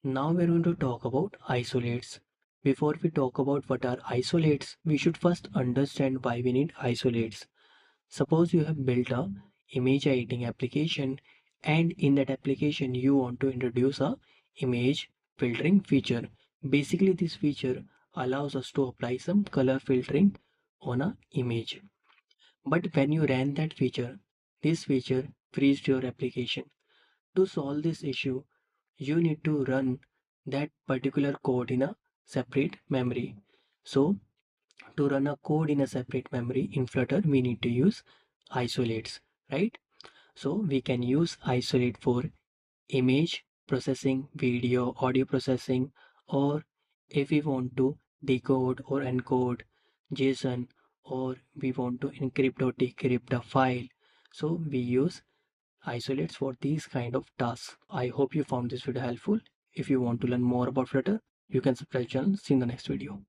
Now we're going to talk about isolates. Before we talk about what are isolates, we should first understand why we need isolates. Suppose you have built a image editing application, and in that application you want to introduce a image filtering feature. Basically this feature allows us to apply some color filtering on a image. But when you ran that feature, this feature freezed your application. To solve this issue, you need to run that particular code in a separate memory. So to run a code in a separate memory in Flutter, we need to use isolates, right? So we can use isolate for image processing, video, audio processing, or if we want to decode or encode JSON, or we want to encrypt or decrypt a file. So we use isolates for these kind of tasks. I hope you found this video helpful. If you want to learn more about Flutter, you can subscribe channel. See you in the next video.